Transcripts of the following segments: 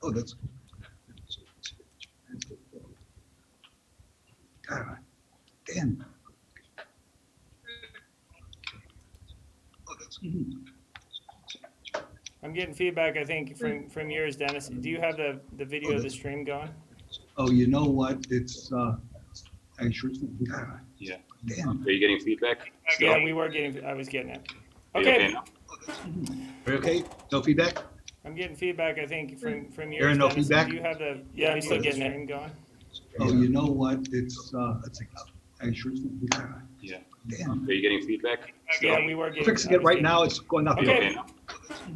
Oh, that's God damn. Oh, that's I'm getting feedback, I think, from yours, Dennis. Do you have the video of the stream going? Oh, you know what? It's actually God. Yeah. Damn. Are you getting feedback? Yeah, we were getting. I was getting it. Are you Okay. now? Are you okay? No feedback? I'm getting feedback, I think, from yours, Aaron, no Dennis. feedback? Do you have the? Yeah, I'm still getting it going. Oh, you know what? It's actually God. Yeah. Damn. Are you getting feedback? Yeah, we were getting. Fixing I it was right getting- now. It's going up. Okay. You okay now?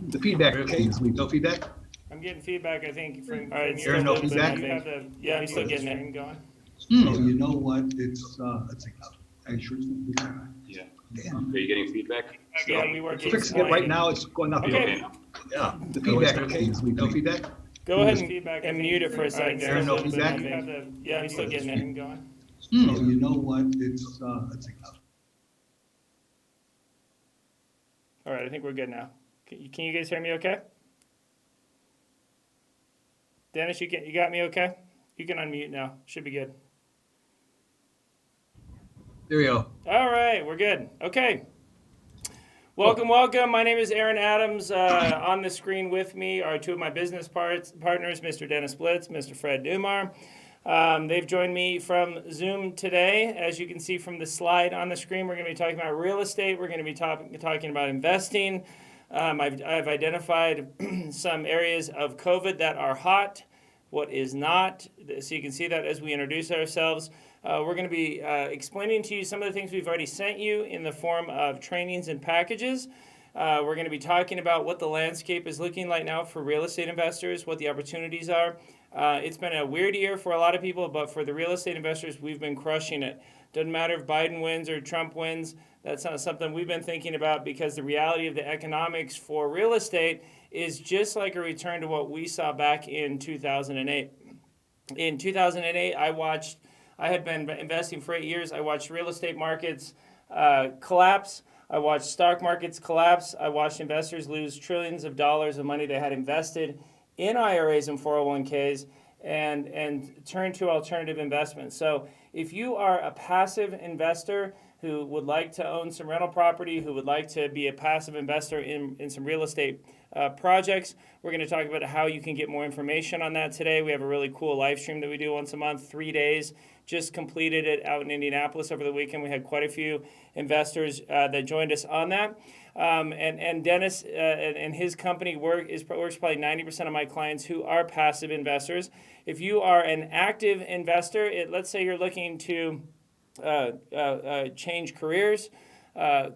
The feedback. Okay. No feedback? I'm getting feedback, I think, from Aaron, yours. no Dennis. feedback? Do you have the? Yeah, I'm still getting it going. Oh, you know what? It's actually God. Yeah. Damn. Are you getting feedback? Yeah, we were getting. Fixing it right now. It's going up. Are you okay now? Yeah. The feedback. Okay. No feedback? Go ahead and mute it for a second. Aaron, no feedback? You have the? Yeah, I'm still getting it going. Oh, you know what? It's All right, I think we're good now. Can you guys hear me okay? Dennis, you got me okay? You can unmute now. Should be good. there we go. All right, we're good. Okay. Welcome. My name is Aaron Adams. On the screen with me are two of my business partners, Mr. Dennis Blitz, Mr. Fred Dumar. They've joined me from Zoom today. As you can see from the slide on the screen, we're going to be talking about real estate. We're going to be talking about investing. I've identified some areas of COVID that are hot, what is not, so you can see that as we introduce ourselves. We're going to be explaining to you some of the things we've already sent you in the form of trainings and packages. We're going to be talking about what the landscape is looking like now for real estate investors, what the opportunities are. It's been a weird year for a lot of people, but for the real estate investors, we've been crushing it. Doesn't matter if Biden wins or Trump wins. That's not something we've been thinking about, because the reality of the economics for real estate is just like a return to what we saw back in 2008. In 2008, I had been investing for 8 years. I watched real estate markets collapse. I watched stock markets collapse. I watched investors lose trillions of dollars of money they had invested in IRAs and 401ks and turn to alternative investments. So if you are a passive investor who would like to own some rental property, who would like to be a passive investor in some real estate projects, we're going to talk about how you can get more information on that today. We have a really cool live stream that we do once a month, 3 days. Just completed it out in Indianapolis over the weekend. We had quite a few investors that joined us on that. And Dennis and his company works probably 90% of my clients who are passive investors. If you are an active investor, let's say you're looking to change careers,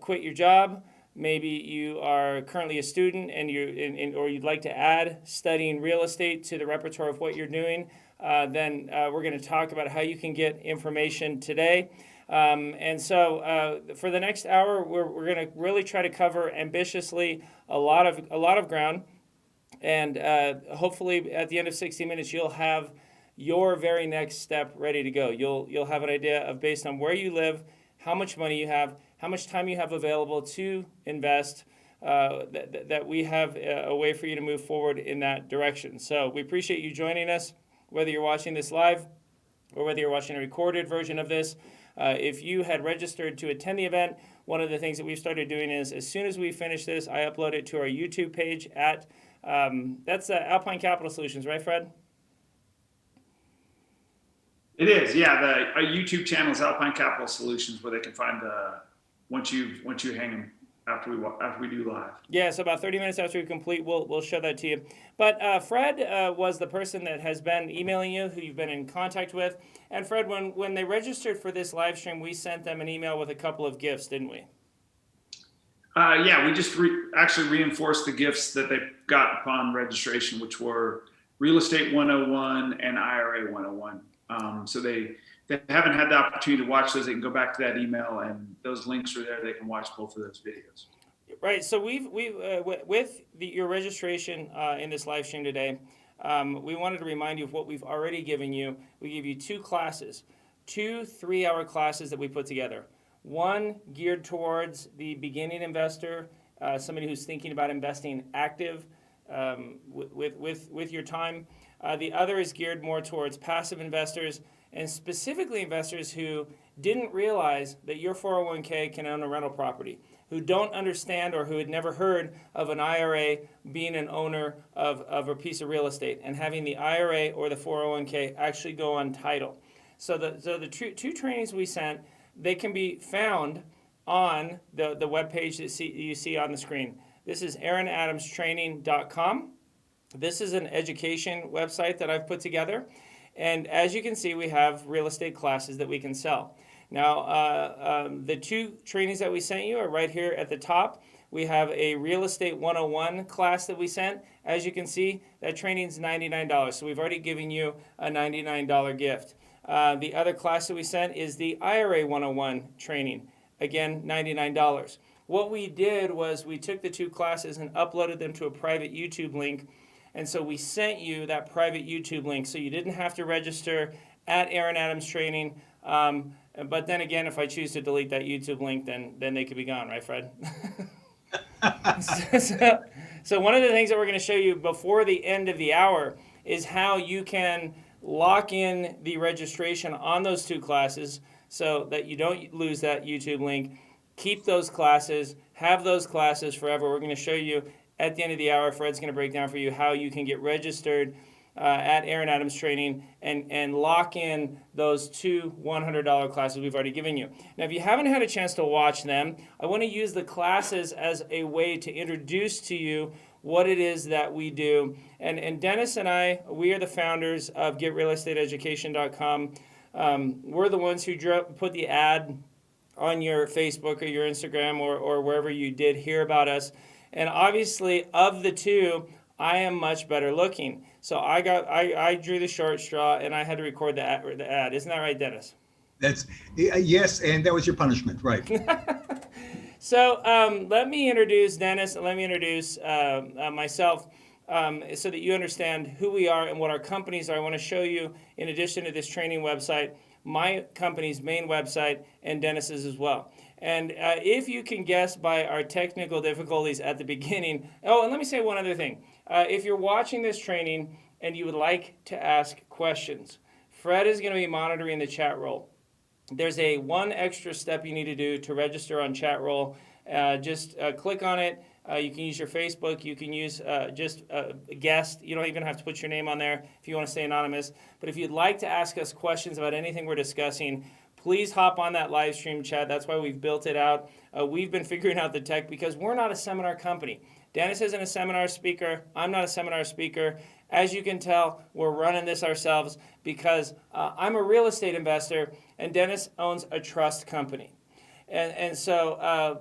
quit your job. Maybe you are currently a student or you'd like to add studying real estate to the repertoire of what you're doing. Then we're going to talk about how you can get information today. And so for the next hour, we're going to really try to cover ambitiously a lot of ground. And hopefully at the end of 60 minutes, you'll have your very next step ready to go. You'll have an idea of, based on where you live, how much money you have, how much time you have available to invest, that we have a way for you to move forward in that direction. So we appreciate you joining us, whether you're watching this live or whether you're watching a recorded version of this. If you had registered to attend the event, one of the things that we've started doing is, as soon as we finish this, I upload it to our YouTube page at, that's Alpine Capital Solutions, right, Fred? It is, yeah. Our YouTube channel is Alpine Capital Solutions, where they can find once you hang them after we do live. Yeah, so about 30 minutes after we complete, we'll show that to you. But Fred was the person that has been emailing you, who you've been in contact with. And Fred, when they registered for this live stream, we sent them an email with a couple of gifts, didn't we? Yeah, we just actually reinforced the gifts that they got upon registration, which were Real Estate 101 and IRA 101. So they haven't had the opportunity to watch those. They can go back to that email, and those links are there. They can watch both of those videos. Right. So we've with your registration in this live stream today, we wanted to remind you of what we've already given you. We gave you 2 classes, 2 3-hour classes that we put together. One geared towards the beginning investor, somebody who's thinking about investing active with your time. The other is geared more towards passive investors, and specifically investors who didn't realize that your 401k can own a rental property, who don't understand or who had never heard of an IRA being an owner of a piece of real estate and having the IRA or the 401k actually go on title. So the two trainings we sent, they can be found on the webpage that you see on the screen. This is aaronadamstraining.com. This is an education website that I've put together. And as you can see, we have real estate classes that we can sell. Now, the two trainings that we sent you are right here at the top. We have a Real Estate 101 class that we sent. As you can see, that training is $99. So we've already given you a $99 gift. The other class that we sent is the IRA 101 training. Again, $99. What we did was we took the two classes and uploaded them to a private YouTube link. And so we sent you that private YouTube link so you didn't have to register at Aaron Adams Training. But then again, if I choose to delete that YouTube link, then they could be gone, right, Fred? So one of the things that we're going to show you before the end of the hour is how you can lock in the registration on those two classes so that you don't lose that YouTube link. Keep those classes, have those classes forever. We're going to show you at the end of the hour. Fred's going to break down for you how you can get registered at Aaron Adams Training and lock in those two $100 classes we've already given you. Now, if you haven't had a chance to watch them, I want to use the classes as a way to introduce to you what it is that we do. And Dennis and I, we are the founders of GetRealEstateEducation.com. We're the ones who put the ad on your Facebook or your Instagram or wherever you did hear about us. And obviously, of the two, I am much better looking. So I drew the short straw, and I had to record the ad. Isn't that right, Dennis? That's yes, and that was your punishment, right? So let me introduce Dennis, and let me introduce myself so that you understand who we are and what our companies are. I want to show you, in addition to this training website, my company's main website and Dennis's as well. And if you can guess by our technical difficulties at the beginning, oh, and let me say one other thing. If you're watching this training and you would like to ask questions, Fred is going to be monitoring the chat roll. There's one extra step you need to do to register on chat roll. Just click on it. You can use your Facebook. You can use just a guest. You don't even have to put your name on there if you want to stay anonymous. But if you'd like to ask us questions about anything we're discussing, please hop on that live stream chat. That's why we've built it out. We've been figuring out the tech because we're not a seminar company. Dennis isn't a seminar speaker. I'm not a seminar speaker. As you can tell, we're running this ourselves because I'm a real estate investor and Dennis owns a trust company. And so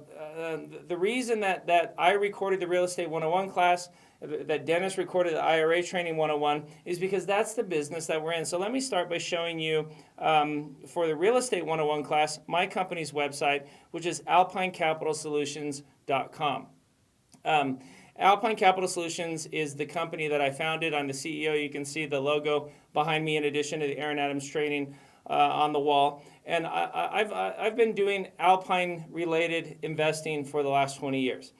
the reason that I recorded the Real Estate 101 class, that Dennis recorded the IRA Training 101, is because that's the business that we're in. So let me start by showing you, for the Real Estate 101 class, my company's website, which is alpinecapitalsolutions.com. Alpine Capital Solutions is the company that I founded. I'm the CEO. You can see the logo behind me in addition to the Aaron Adams Training on the wall. And I've been doing Alpine-related investing for the last 20 years.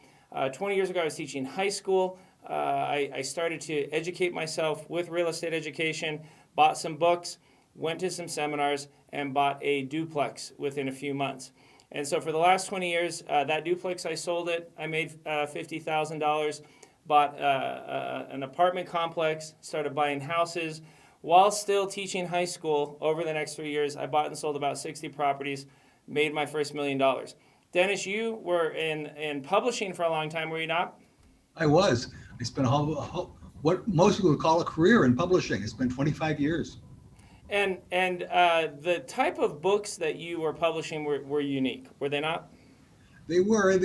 20 years ago, I was teaching high school. I started to educate myself with real estate education, bought some books, went to some seminars, and bought a duplex within a few months. And so for the last 20 years, that duplex, I sold it. I made $50,000, bought an apartment complex, started buying houses. While still teaching high school over the next 3 years, I bought and sold about 60 properties, made my first $1 million. Dennis, you were in publishing for a long time, were you not? I was. I spent what most people would call a career in publishing. I spent 25 years. And the type of books that you were publishing were unique, were they not? They were.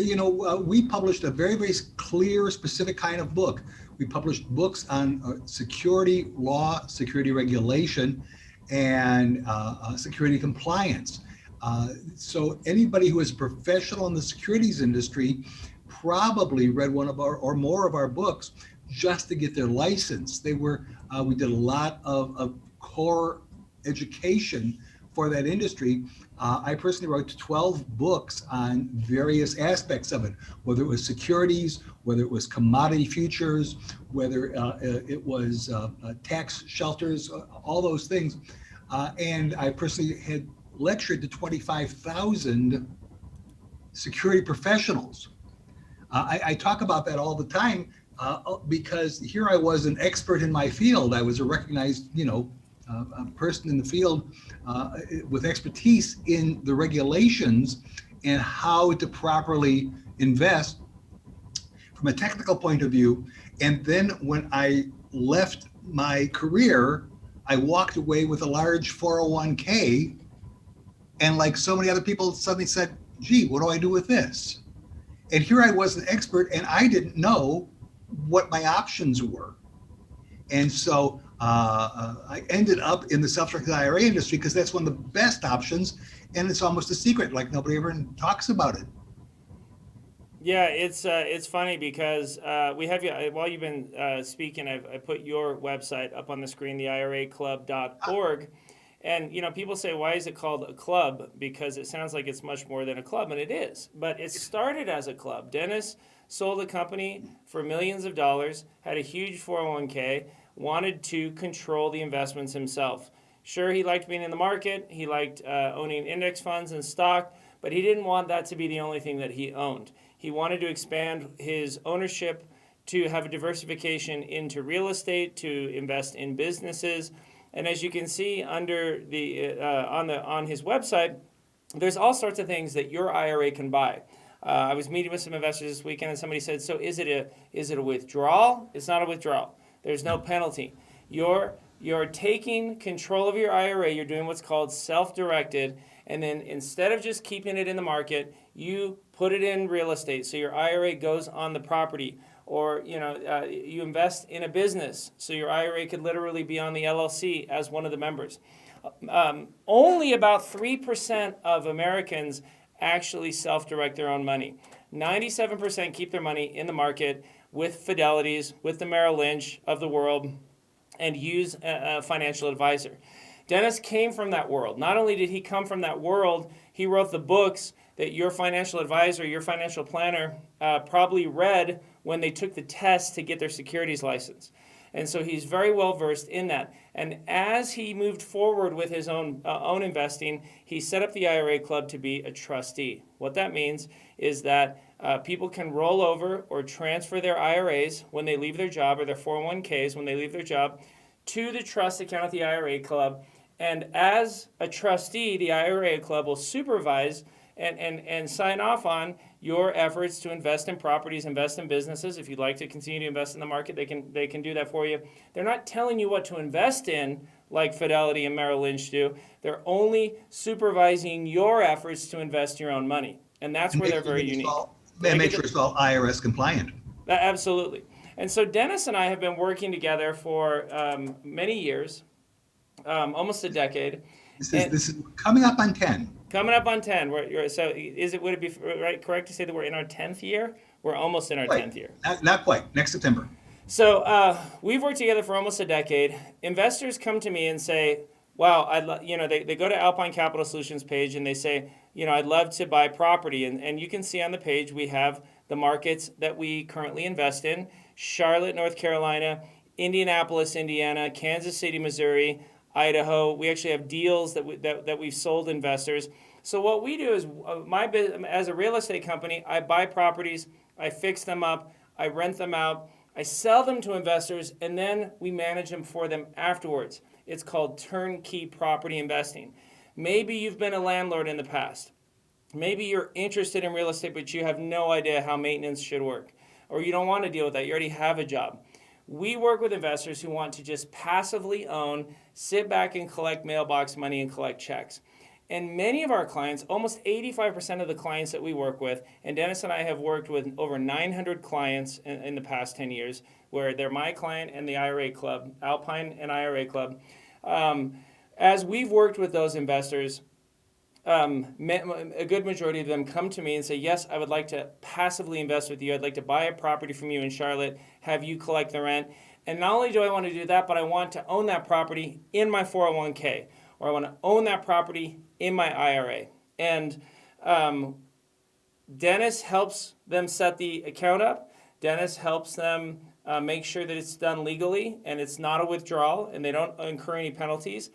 We published a very, very clear, specific kind of book. We published books on security law, security regulation, and security compliance. So anybody who is a professional in the securities industry probably read one of our or more of our books just to get their license. We did a lot of core education for that industry. I personally wrote 12 books on various aspects of it, whether it was securities, whether it was commodity futures, whether it was tax shelters, all those things. And I personally had lectured to 25,000 security professionals. I talk about that all the time because here I was an expert in my field. I was a recognized, a person in the field with expertise in the regulations and how to properly invest from a technical point of view. And then when I left my career, I walked away with a large 401k. And like so many other people suddenly said, gee, what do I do with this? And here I was an expert and I didn't know what my options were. And so I ended up in the self-directed IRA industry because that's one of the best options. And it's almost a secret, like nobody ever talks about it. Yeah, it's funny because we have you, while you've been speaking, I put your website up on the screen, the IRAclub.org. And, people say, why is it called a club? Because it sounds like it's much more than a club, and it is. But it started as a club. Dennis sold a company for millions of dollars, had a huge 401k, wanted to control the investments himself. Sure, he liked being in the market. He liked owning index funds and stock, but he didn't want that to be the only thing that he owned. He wanted to expand his ownership to have a diversification into real estate, to invest in businesses. And as you can see under the on his website, there's all sorts of things that your IRA can buy. I was meeting with some investors this weekend, and somebody said, "So is it a withdrawal?" It's not a withdrawal. There's no penalty. You're taking control of your IRA. You're doing what's called self-directed, and then instead of just keeping it in the market, you put it in real estate. So your IRA goes on the property. Or you invest in a business, so your IRA could literally be on the LLC as one of the members. Only about 3% of Americans actually self-direct their own money. 97% keep their money in the market with Fidelity's, with the Merrill Lynch of the world, and use a financial advisor. Dennis came from that world. Not only did he come from that world, he wrote the books that your financial advisor, your financial planner probably read when they took the test to get their securities license. And so he's very well versed in that. And as he moved forward with his own investing, he set up the IRA Club to be a trustee. What that means is that people can roll over or transfer their IRAs when they leave their job, or their 401ks when they leave their job, to the trust account at the IRA Club. And as a trustee, the IRA Club will supervise and sign off on your efforts to invest in properties, invest in businesses. If you'd like to continue to invest in the market, they can do that for you. They're not telling you what to invest in like Fidelity and Merrill Lynch do. They're only supervising your efforts to invest your own money. And that's where they're very unique. Make sure it's all IRS compliant. Absolutely. And so Dennis and I have been working together for many years, almost a decade. This is coming up on 10. Coming up on 10. Would it be correct to say that we're in our 10th year? We're almost in our 10th year. Not quite. Next September. So we've worked together for almost a decade. Investors come to me and say, wow, they go to Alpine Capital Solutions page and they say, I'd love to buy property. And you can see on the page we have the markets that we currently invest in: Charlotte, North Carolina, Indianapolis, Indiana, Kansas City, Missouri, Idaho. We actually have deals that we've sold investors. So what we do is, as a real estate company, I buy properties, I fix them up, I rent them out, I sell them to investors, and then we manage them for them afterwards. It's called turnkey property investing. Maybe you've been a landlord in the past. Maybe you're interested in real estate, but you have no idea how maintenance should work, or you don't want to deal with that. You already have a job. We work with investors who want to just passively own, sit back and collect mailbox money and collect checks. And many of our clients, almost 85% of the clients that we work with, and Dennis and I have worked with over 900 clients in the past 10 years, where they're my client and the IRA Club, Alpine and IRA Club. As we've worked with those investors, a good majority of them come to me and say, yes, I would like to passively invest with you. I'd like to buy a property from you in Charlotte, have you collect the rent. And not only do I want to do that, but I want to own that property in my 401k. or I want to own that property in my IRA. And Dennis helps them set the account up. Dennis helps them make sure that it's done legally and it's not a withdrawal and they don't incur any penalties.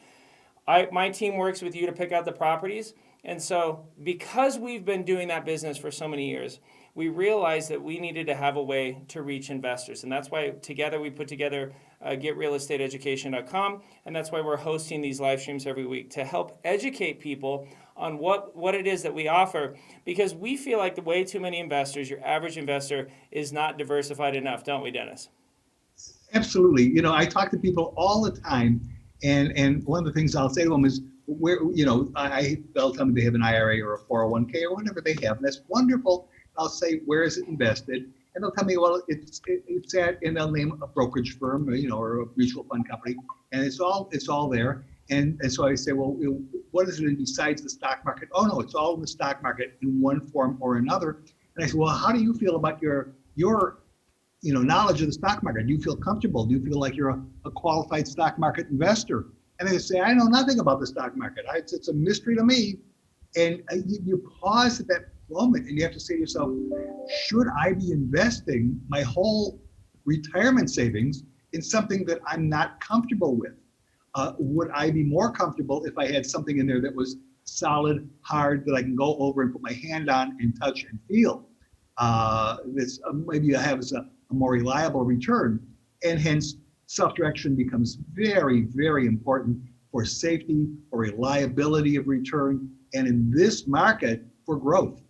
My team works with you to pick out the properties. And so because we've been doing that business for so many years, we realized that we needed to have a way to reach investors. And that's why together we put together getrealestateeducation.com. And that's why we're hosting these live streams every week to help educate people on what it is that we offer, because we feel like the way too many investors, your average investor, is not diversified enough, don't we, Dennis? Absolutely. You know, I talk to people all the time, and one of the things I'll say to them is, they'll tell me they have an IRA or a 401k or whatever they have, and that's wonderful. I'll say, where is it invested? And they'll tell me, well, it's and they'll name a brokerage firm, or a mutual fund company, and it's all there. And so I say, well, what is it besides the stock market? Oh no, it's all in the stock market in one form or another. And I say, well, how do you feel about your knowledge of the stock market? Do you feel comfortable? Do you feel like you're a qualified stock market investor? And they say, I know nothing about the stock market. It's a mystery to me. And you pause at that moment and you have to say to yourself, should I be investing my whole retirement savings in something that I'm not comfortable with? Would I be more comfortable if I had something in there that was solid, hard, that I can go over and put my hand on and touch and feel? This maybe I have as a more reliable return, and hence self-direction becomes very, very important for safety, for reliability of return, and in this market, for growth.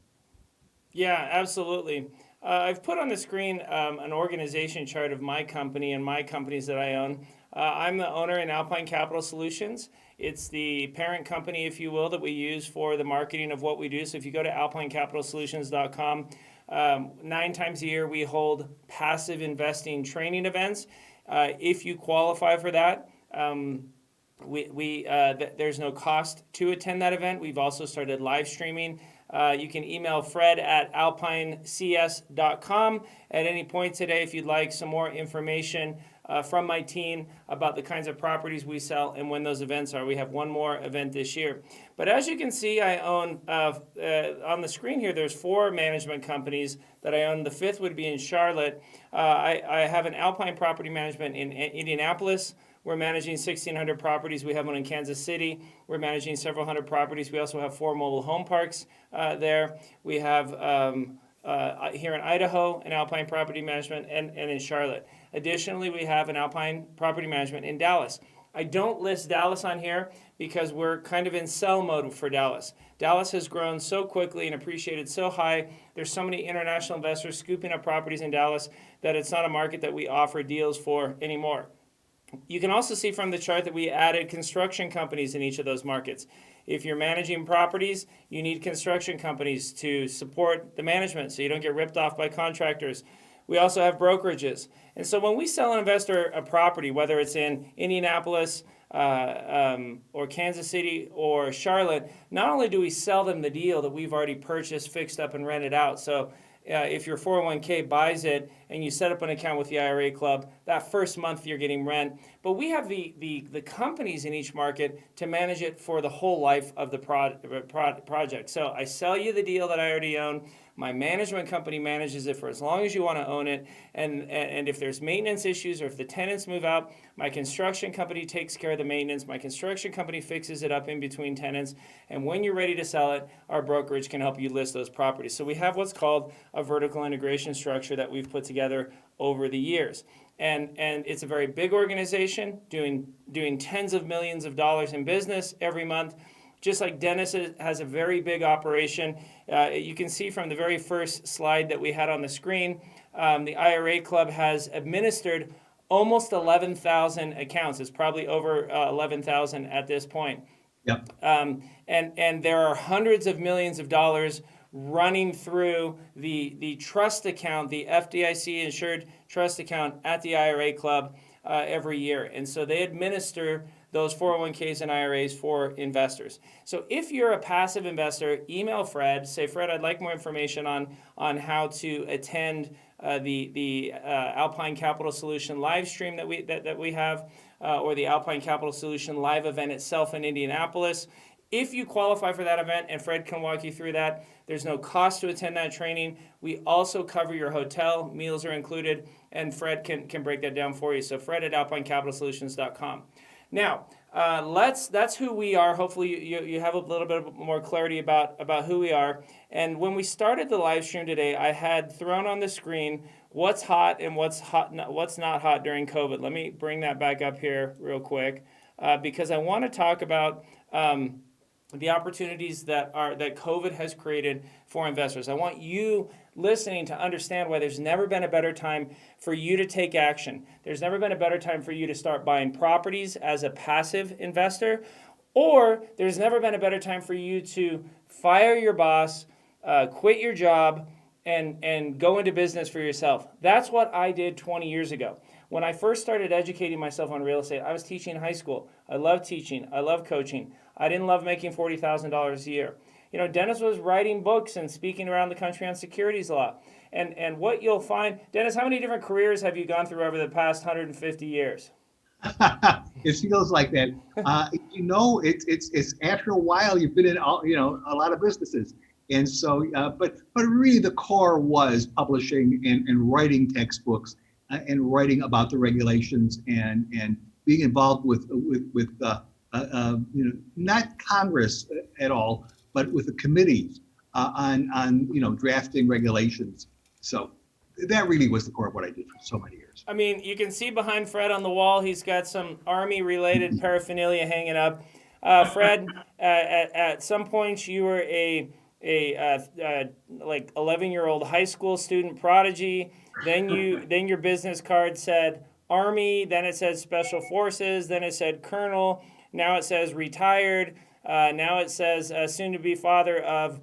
Yeah, absolutely. I've put on the screen an organization chart of my company and my companies that I own. I'm the owner in Alpine Capital Solutions. It's the parent company, if you will, that we use for the marketing of what we do. So if you go to alpinecapitalsolutions.com, 9 times a year we hold passive investing training events. If you qualify for that, there's no cost to attend that event. We've also started live streaming. You can email Fred at alpinecs.com at any point today if you'd like some more information from my team about the kinds of properties we sell and when those events are. We have one more event this year. But as you can see, I own, on the screen here, there's 4 management companies that I own. The 5th would be in Charlotte. I have an Alpine Property Management in Indianapolis. We're managing 1,600 properties. We have one in Kansas City. We're managing several hundred properties. We also have 4 mobile home parks there. We have here in Idaho an Alpine Property Management and in Charlotte. Additionally, we have an Alpine Property Management in Dallas. I don't list Dallas on here because we're kind of in sell mode for Dallas. Dallas has grown so quickly and appreciated so high. There's so many international investors scooping up properties in Dallas that it's not a market that we offer deals for anymore. You can also see from the chart that we added construction companies in each of those markets. If you're managing properties, you need construction companies to support the management so you don't get ripped off by contractors. We also have brokerages. And so when we sell an investor a property, whether it's in Indianapolis or Kansas City or Charlotte, not only do we sell them the deal that we've already purchased, fixed up, and rented out. So if your 401k buys it and you set up an account with the IRA Club, that first month you're getting rent. But we have the companies in each market to manage it for the whole life of the project. So I sell you the deal that I already own. My management company manages it for as long as you want to own it. And if there's maintenance issues or if the tenants move out, my construction company takes care of the maintenance. My construction company fixes it up in between tenants. And when you're ready to sell it, our brokerage can help you list those properties. So we have what's called a vertical integration structure that we've put together over the years. And it's a very big organization doing tens of millions of dollars in business every month. Just like Dennis has a very big operation. You can see from the very first slide that we had on the screen, the IRA Club has administered almost 11,000 accounts. It's probably over 11,000 at this point. Yep. And there are hundreds of millions of dollars running through the trust account, the FDIC insured trust account at the IRA Club every year. And so they administer those 401ks and IRAs for investors. So if you're a passive investor, email Fred, say, Fred, I'd like more information on how to attend the Alpine Capital Solution live stream that we have, or the Alpine Capital Solution live event itself in Indianapolis. If you qualify for that event, and Fred can walk you through that, there's no cost to attend that training. We also cover your hotel, meals are included, and Fred can break that down for you. So Fred at alpinecapitalsolutions.com. Now, that's who we are. Hopefully you have a little bit more clarity about who we are. And when we started the live stream today, I had thrown on the screen what's hot and what's not hot during COVID. Let me bring that back up here real quick, because I want to talk about the opportunities that COVID has created for investors. I want you listening to understand why there's never been a better time for you to take action. There's never been a better time for you to start buying properties as a passive investor, or there's never been a better time for you to fire your boss, quit your job, and go into business for yourself. That's what I did 20 years ago. When I first started educating myself on real estate, I was teaching in high school. I love teaching. I love coaching. I didn't love making $40,000 a year. Dennis was writing books and speaking around the country on securities law. And what you'll find, Dennis, how many different careers have you gone through over the past 150 years? It feels like that. It's after a while you've been in a lot of businesses, and so but really the core was publishing and writing textbooks and writing about the regulations and being involved with not Congress at all, but with the committees on drafting regulations. So that really was the core of what I did for so many years. I mean, you can see behind Fred on the wall, he's got some Army-related paraphernalia hanging up. Fred, at some point you were a 11-year-old high school student prodigy. Then your business card said Army, then it said Special Forces, then it said Colonel, now it says retired, now it says soon to be father of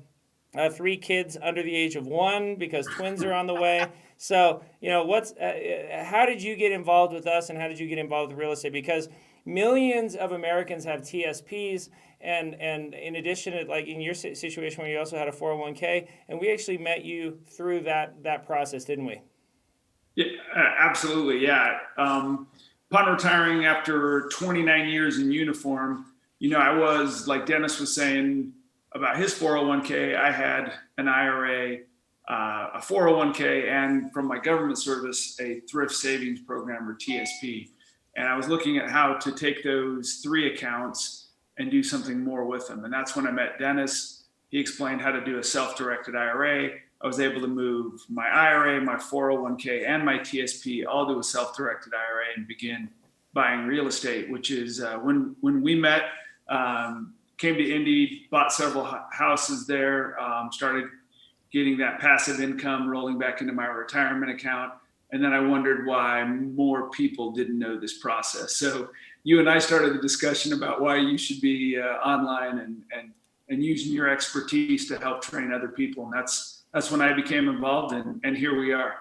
3 kids under the age of 1 because twins are on the way. So, how did you get involved with us, and how did you get involved with real estate? Because millions of Americans have TSPs, and in addition to, like in your situation where you also had a 401k, and we actually met you through that process, didn't we? Yeah, absolutely. Yeah. Upon retiring after 29 years in uniform, I was, like Dennis was saying about his 401k, I had an IRA, a 401k, and from my government service, a thrift savings program, or TSP. And I was looking at how to take those 3 accounts and do something more with them. And that's when I met Dennis. He explained how to do a self-directed IRA. I was able to move my IRA, my 401k, and my TSP all to a self-directed IRA and begin buying real estate, which is when we met, came to Indy, bought several houses there, started getting that passive income rolling back into my retirement account. And then I wondered why more people didn't know this process. So you and I started the discussion about why you should be online and using your expertise to help train other people. And that's when I became involved, and here we are.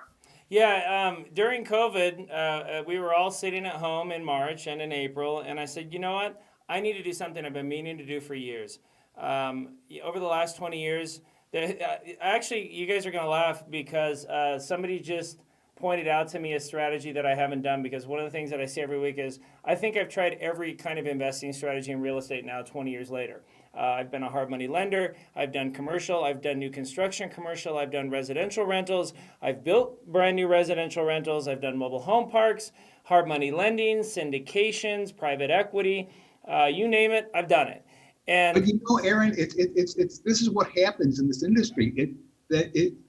Yeah, during COVID, we were all sitting at home in March and in April, and I said, you know what? I need to do something I've been meaning to do for years. Over the last 20 years, actually, you guys are going to laugh because somebody just pointed out to me a strategy that I haven't done, because one of the things that I see every week is I think I've tried every kind of investing strategy in real estate now 20 years later. I've been a hard money lender, I've done commercial, I've done new construction commercial, I've done residential rentals, I've built brand new residential rentals, I've done mobile home parks, hard money lending, syndications, private equity, you name it, I've done it. But Aaron, it's this is what happens in this industry.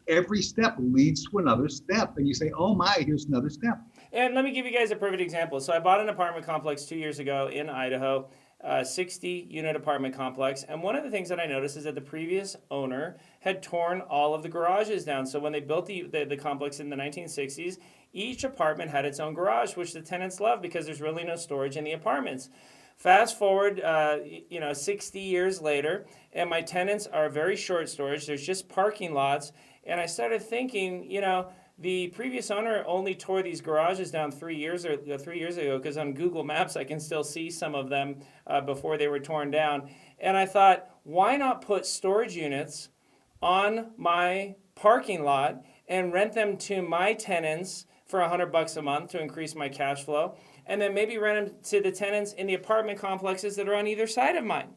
Every step leads to another step, and you say, "Oh my, here's another step." And let me give you guys a perfect example. So I bought an apartment complex 2 years ago in Idaho, 60-unit apartment complex. And one of the things that I noticed is that the previous owner had torn all of the garages down. So when they built the complex in the 1960s, each apartment had its own garage, which the tenants loved because there's really no storage in the apartments. Fast forward, 60 years later, and my tenants are very short storage. There's just parking lots. And I started thinking, the previous owner only tore these garages down 3 years ago, because on Google Maps I can still see some of them before they were torn down. And I thought, why not put storage units on my parking lot and rent them to my tenants for $100 a month to increase my cash flow, and then maybe rent them to the tenants in the apartment complexes that are on either side of mine.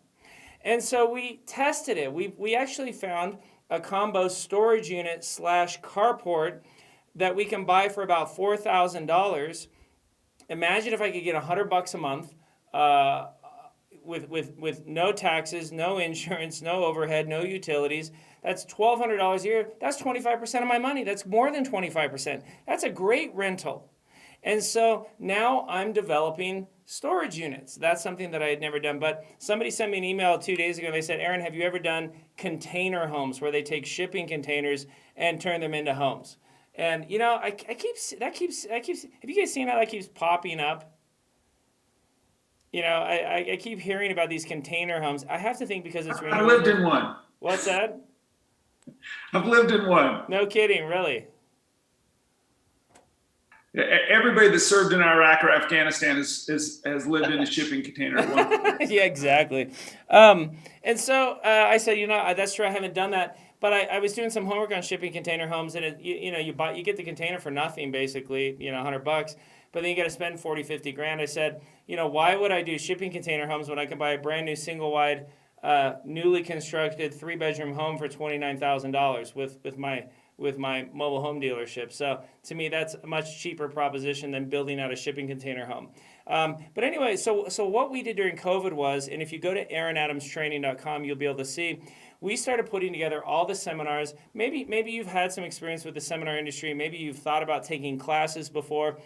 And so we tested it. We actually found a combo storage unit / carport that we can buy for about $4,000. Imagine if I could get $100 a month with no taxes, no insurance, no overhead, no utilities. That's $1,200 a year. That's 25% of my money. That's more than 25%. That's a great rental. And so now I'm developing storage units. That's something that I had never done. But somebody sent me an email 2 days ago. They said, Aaron, have you ever done container homes where they take shipping containers and turn them into homes? And you know, have you guys seen how that keeps popping up? You know, I keep hearing about these container homes. I have to think because it's renewable. I lived in one. What's that? I've lived in one. No kidding, really. Everybody that served in Iraq or Afghanistan has lived in a shipping container at one point. Yeah, exactly. And so I said, you know, that's true. I haven't done that, but I was doing some homework on shipping container homes, and you get the container for nothing, basically, you know, $100, but then you got to spend 40, 50 grand. I said, you know, why would I do shipping container homes when I can buy a brand new single wide, newly constructed 3-bedroom home for $29,000 with my mobile home dealership. So to me, that's a much cheaper proposition than building out a shipping container home. But anyway, so what we did during COVID was, and if you go to aaronadamstraining.com, you'll be able to see, we started putting together all the seminars. Maybe you've had some experience with the seminar industry. Maybe you've thought about taking classes before.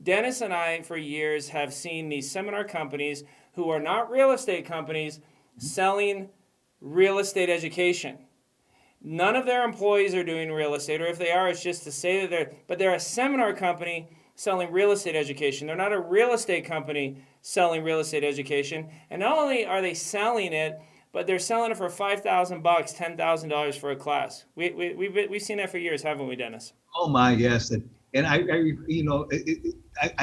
Dennis and I, for years, have seen these seminar companies who are not real estate companies selling real estate education. None of their employees are doing real estate, or if they are, it's just to say that they're a seminar company selling real estate education. They're not a real estate company selling real estate education. And not only are they selling it, but they're selling it for $5,000, $10,000 for a class. We've seen that for years, haven't we, Dennis? Oh my, yes. And I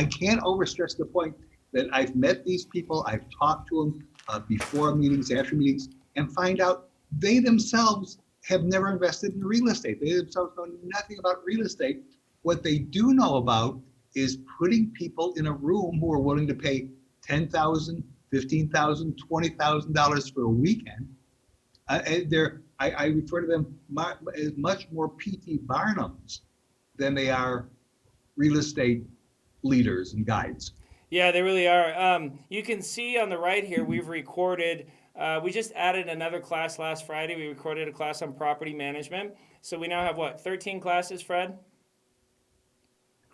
can't overstress the point that I've met these people, I've talked to them before meetings, after meetings, and find out they themselves have never invested in real estate. They themselves know nothing about real estate. What they do know about is putting people in a room who are willing to pay $10,000, $15,000, $20,000 for a weekend. I refer to them as much more P.T. Barnums than they are real estate leaders and guides. Yeah, they really are. You can see on the right here, we've recorded, we just added another class last Friday. We recorded a class on property management. So we now have 13 classes, Fred?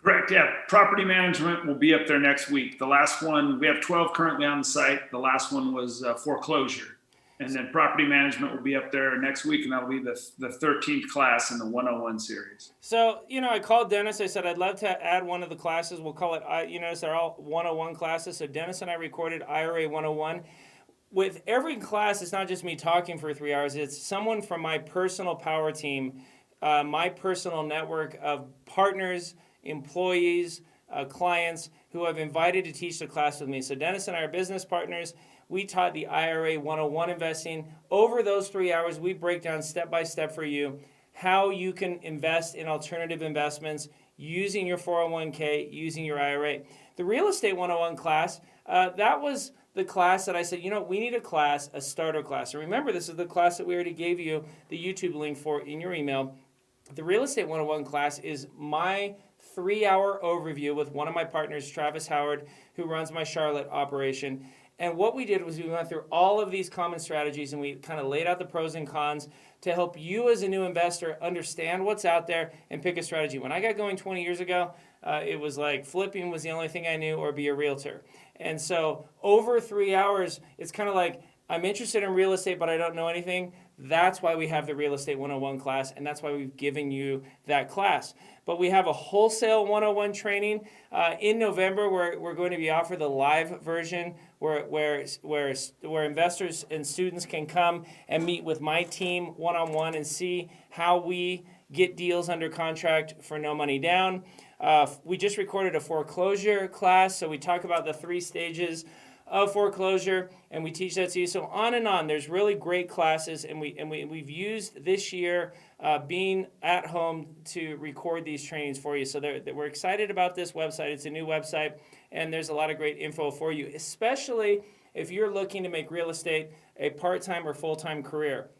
Correct, yeah. Property management will be up there next week. The last one, we have 12 currently on the site. The last one was foreclosure. And then property management will be up there next week, and that'll be the 13th class in the 101 series. So, I called Dennis. I said, I'd love to add one of the classes. We'll call it, they're all 101 classes. So Dennis and I recorded IRA 101. With every class, it's not just me talking for 3 hours. It's someone from my personal power team, my personal network of partners, employees, clients who I've invited to teach the class with me. So Dennis and I are business partners. We taught the IRA 101 investing. Over those 3 hours, we break down step by step for you how you can invest in alternative investments using your 401k, using your IRA. The Real Estate 101 class, that was the class that I said, we need a starter class. And remember, this is the class that we already gave you the YouTube link for in your email. The Real Estate 101 class is my 3-hour overview with one of my partners, Travis Howard, who runs my Charlotte operation. And what we did was we went through all of these common strategies and we kind of laid out the pros and cons to help you as a new investor understand what's out there and pick a strategy. When I got going 20 years ago, it was like flipping was the only thing I knew, or be a realtor. And so over 3 hours, it's kind of like, I'm interested in real estate, but I don't know anything. That's why we have the Real Estate 101 class, and that's why we've given you that class. But we have a wholesale 101 training. In November, we're going to be offered the live version where investors and students can come and meet with my team one-on-one and see how we get deals under contract for no money down. We just recorded a foreclosure class, so we talk about the 3 stages of foreclosure, and we teach that to you. So on and on. There's really great classes, and we've used this year being at home to record these trainings for you. So we're excited about this website. It's a new website, and there's a lot of great info for you, especially if you're looking to make real estate a part-time or full-time career.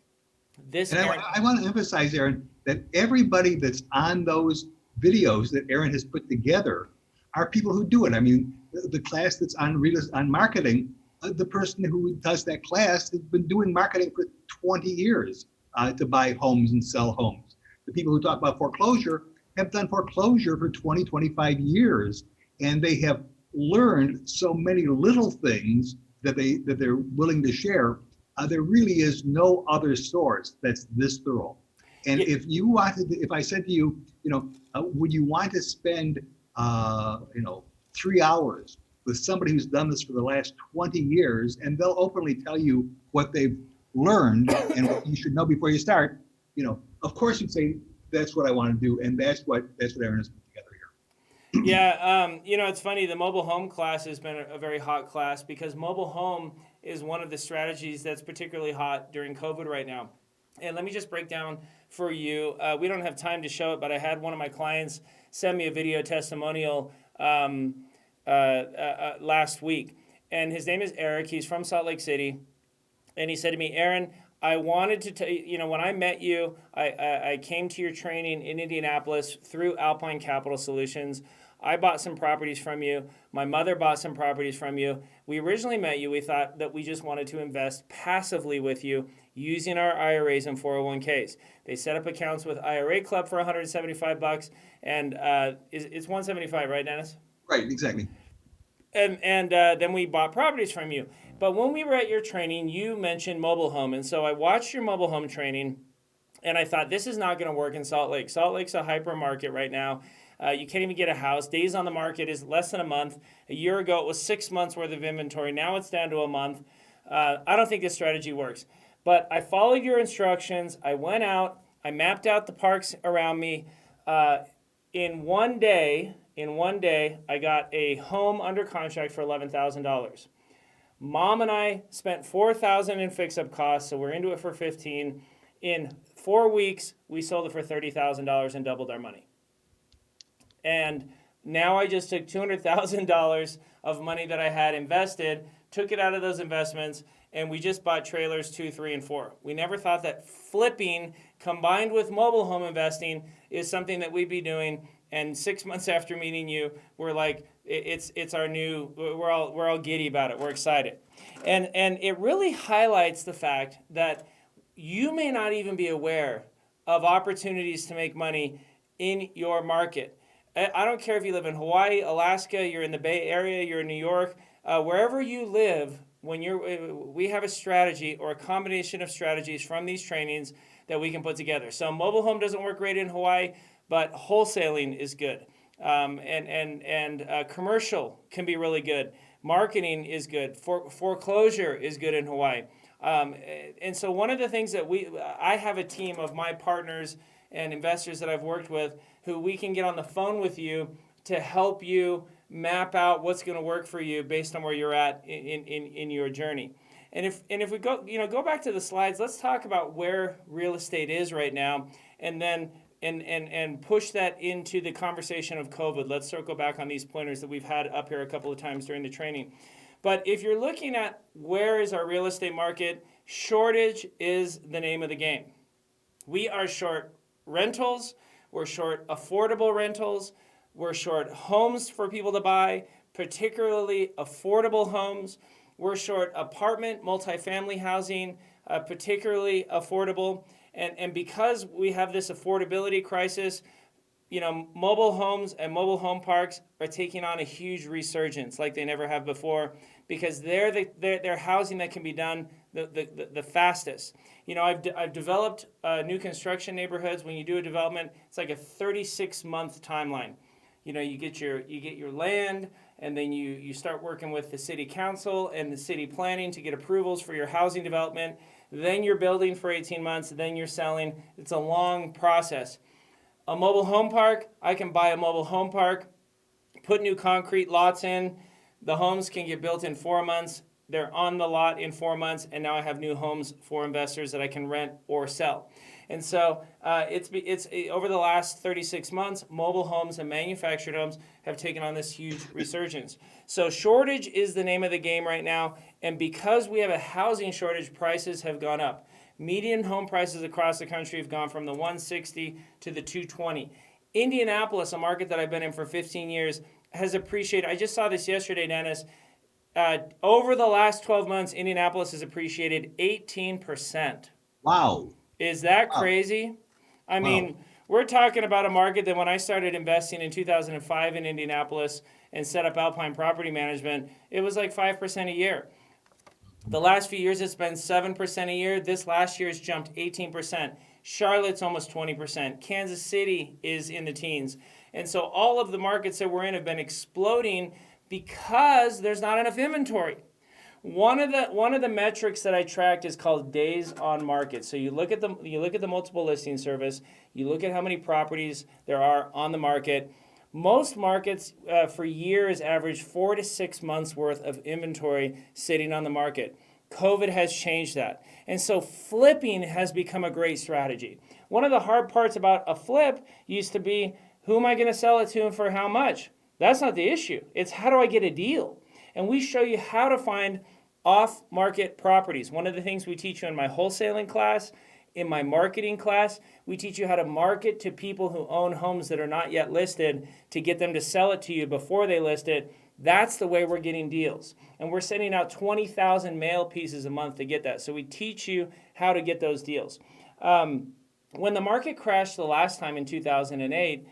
And I want to emphasize, Aaron, that everybody that's on those videos that Aaron has put together are people who do it. I mean, the class that's on marketing, the person who does that class has been doing marketing for 20 years to buy homes and sell homes. The people who talk about foreclosure have done foreclosure for 20, 25 years, and they have learned so many little things that they're willing to share. There really is no other source that's this thorough. And if I said to you, would you want to spend, 3 hours with somebody who's done this for the last 20 years, and they'll openly tell you what they've learned and what you should know before you start, of course you'd say, that's what I want to do. And that's what Aaron has put together here. Yeah, it's funny. The mobile home class has been a very hot class because mobile home is one of the strategies that's particularly hot during COVID right now. And let me just break down for you. We don't have time to show it, but I had one of my clients send me a video testimonial last week. And his name is Eric. He's from Salt Lake City. And he said to me, Aaron, I wanted to tell you, when I met you, I came to your training in Indianapolis through Alpine Capital Solutions. I bought some properties from you. My mother bought some properties from you. We originally met you. We thought that we just wanted to invest passively with you using our IRAs and 401ks. They set up accounts with IRA Club for $175, and it's $175, right, Dennis? Right, exactly. And then we bought properties from you. But when we were at your training, you mentioned mobile home. And so I watched your mobile home training, and I thought, this is not going to work in Salt Lake. Salt Lake's a hyper market right now. You can't even get a house. Days on the market is less than a month. A year ago, it was 6 months worth of inventory. Now it's down to a month. I don't think this strategy works. But I followed your instructions. I went out. I mapped out the parks around me. In one day, I got a home under contract for $11,000. Mom and I spent $4,000 in fix-up costs, so we're into it for $15,000. In 4 weeks, we sold it for $30,000 and doubled our money. And now I just took $200,000 of money that I had invested, took it out of those investments, and we just bought trailers 2, 3, and 4. We never thought that flipping combined with mobile home investing is something that we'd be doing. And 6 months after meeting you, we're like, it's our new. We're all giddy about it. We're excited, and it really highlights the fact that you may not even be aware of opportunities to make money in your market. I don't care if you live in Hawaii, Alaska, you're in the Bay Area, you're in New York, wherever you live. We have a strategy or a combination of strategies from these trainings that we can put together. So mobile home doesn't work great in Hawaii, but wholesaling is good, and commercial can be really good. Marketing is good. Foreclosure is good in Hawaii, and so one of the things that I have a team of my partners and investors that I've worked with who we can get on the phone with you to help you map out what's going to work for you based on where you're at in your journey. And if we go back to the slides, let's talk about where real estate is right now, and then and push that into the conversation of COVID. Let's circle back on these pointers that we've had up here a couple of times during the training. But if you're looking at where is our real estate market, shortage is the name of the game. We are short rentals, we're short affordable rentals, we're short homes for people to buy, particularly affordable homes. We're short apartment, multifamily housing, particularly affordable. And because we have this affordability crisis, mobile homes and mobile home parks are taking on a huge resurgence like they never have before, because they're housing that can be done the fastest. I've developed new construction neighborhoods. When you do a development, it's like a 36-month timeline. You get your land, and then you start working with the city council and the city planning to get approvals for your housing development. Then you're building for 18 months, then you're selling. It's a long process. A mobile home park, I can buy a mobile home park, put new concrete lots in. The homes can get built in 4 months. They're on the lot in 4 months, and now I have new homes for investors that I can rent or sell. And so it's over the last 36 months, mobile homes and manufactured homes have taken on this huge resurgence. So shortage is the name of the game right now. And because we have a housing shortage, prices have gone up. Median home prices across the country have gone from the 160 to the 220. Indianapolis, a market that I've been in for 15 years, has appreciated. I just saw this yesterday, Dennis. Over the last 12 months, Indianapolis has appreciated 18%. Wow. Is that Wow. crazy? I Wow. mean, we're talking about a market that when I started investing in 2005 in Indianapolis and set up Alpine Property Management, it was like 5% a year. The last few years, it's been 7% a year. This last year, it's jumped 18%. Charlotte's almost 20%. Kansas City is in the teens. And so all of the markets that we're in have been exploding because there's not enough inventory. One of the metrics that I tracked is called days on market. So you look at the multiple listing service, you look at how many properties there are on the market. Most markets for years average 4 to 6 months worth of inventory sitting on the market. COVID has changed that. And so flipping has become a great strategy. One of the hard parts about a flip used to be, who am I going to sell it to and for how much? That's not the issue. It's how do I get a deal? And we show you how to find off-market properties. One of the things we teach you in my wholesaling class, in my marketing class, we teach you how to market to people who own homes that are not yet listed to get them to sell it to you before they list it. That's the way we're getting deals. And we're sending out 20,000 mail pieces a month to get that. So we teach you how to get those deals. When the market crashed the last time in 2008,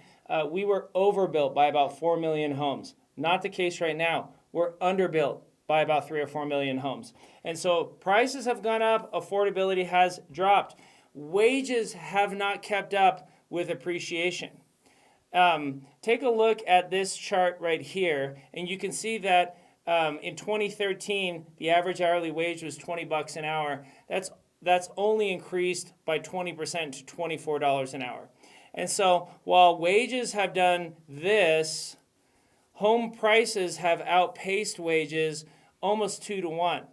we were overbuilt by about 4 million homes. Not the case right now. We're underbuilt by about 3 or 4 million homes. And so prices have gone up, affordability has dropped. Wages have not kept up with appreciation. Take a look at this chart right here, and you can see that in 2013, the average hourly wage was $20 an hour. That's only increased by 20% to $24 an hour. And so while wages have done this, home prices have outpaced wages almost 2 to 1,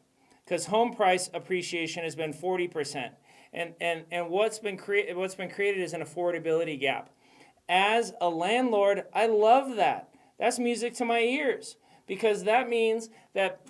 because home price appreciation has been 40%. And what's been created is an affordability gap. As a landlord, I love that. That's music to my ears, because that means that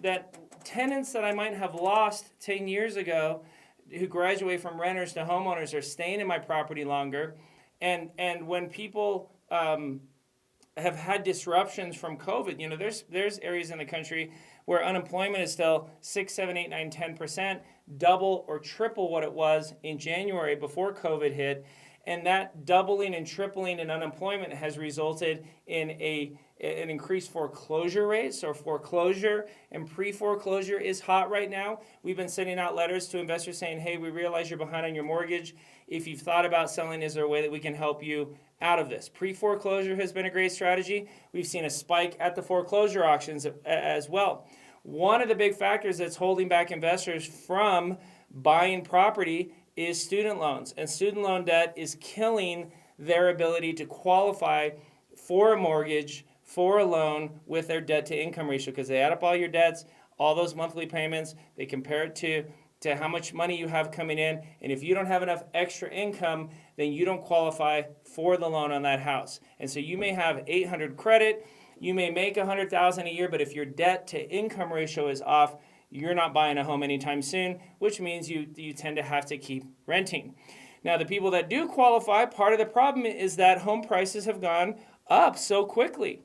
tenants that I might have lost 10 years ago who graduate from renters to homeowners are staying in my property longer. And when people have had disruptions from COVID, there's areas in the country where unemployment is still 6, 7, 8, 9, 10%, double or triple what it was in January before COVID hit. And that doubling and tripling in unemployment has resulted in an increased foreclosure rate. So foreclosure and pre-foreclosure is hot right now. We've been sending out letters to investors saying, hey, we realize you're behind on your mortgage. If you've thought about selling, is there a way that we can help you out of this? Pre-foreclosure has been a great strategy. We've seen a spike at the foreclosure auctions as well. One of the big factors that's holding back investors from buying property is student loans. And student loan debt is killing their ability to qualify for a mortgage, for a loan with their debt to income ratio, because they add up all your debts, all those monthly payments, they compare it to how much money you have coming in, and if you don't have enough extra income, then you don't qualify for the loan on that house. And so you may have 800 credit, you may make $100,000 a year, but if your debt to income ratio is off, you're not buying a home anytime soon, which means you tend to have to keep renting. Now, the people that do qualify, part of the problem is that home prices have gone up so quickly.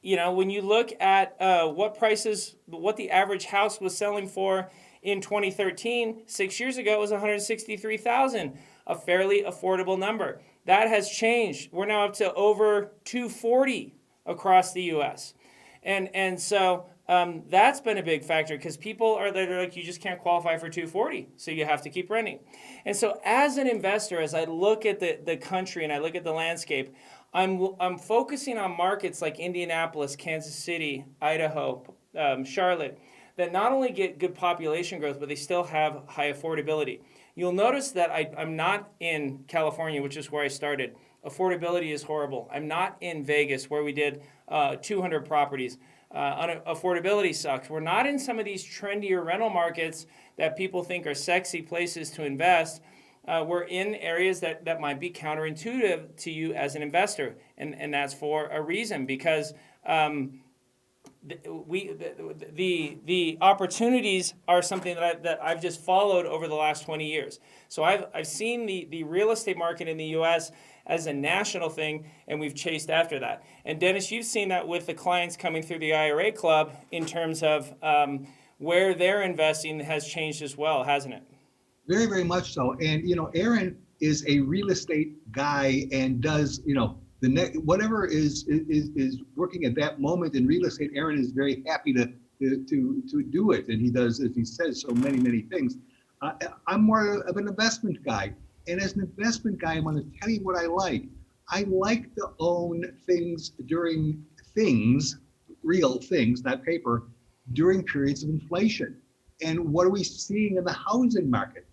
When you look at what the average house was selling for in 2013, 6 years ago, it was $163,000, a fairly affordable number. That has changed. We're now up to over $240,000 across the U.S. And so that's been a big factor, because people they're like, you just can't qualify for $240,000, so you have to keep renting. And so as an investor, as I look at the country and I look at the landscape, I'm focusing on markets like Indianapolis, Kansas City, Idaho, Charlotte, that not only get good population growth, but they still have high affordability. You'll notice that I'm not in California, which is where I started. Affordability is horrible. I'm not in Vegas, where we did 200 properties. Affordability sucks. We're not in some of these trendier rental markets that people think are sexy places to invest. we're in areas that might be counterintuitive to you as an investor, and that's for a reason, because the opportunities are something that I've just followed over the last 20 years. So I've seen the real estate market in the U.S. as a national thing, and we've chased after that. And Dennis, you've seen that with the clients coming through the IRA Club in terms of where they're investing has changed as well, hasn't it? Very, very much so. And, Aaron is a real estate guy and does, whatever is working at that moment in real estate. Aaron is very happy to do it. And he does, as he says, so many things. I'm more of an investment guy. And as an investment guy, I'm going to tell you what I like. I like to own real things, not paper, during periods of inflation. And what are we seeing in the housing market?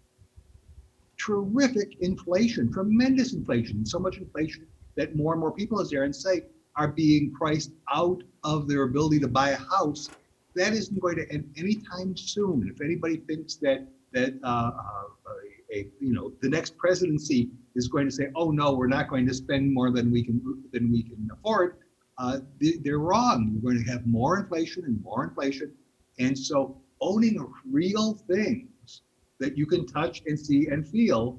Terrific inflation, tremendous inflation, so much inflation that more and more people, as Aaron say, are being priced out of their ability to buy a house. That isn't going to end anytime soon. If anybody thinks that the next presidency is going to say, "Oh no, we're not going to spend more than we can afford," they're wrong. We're going to have more inflation and more inflation, and so owning real things that you can touch and see and feel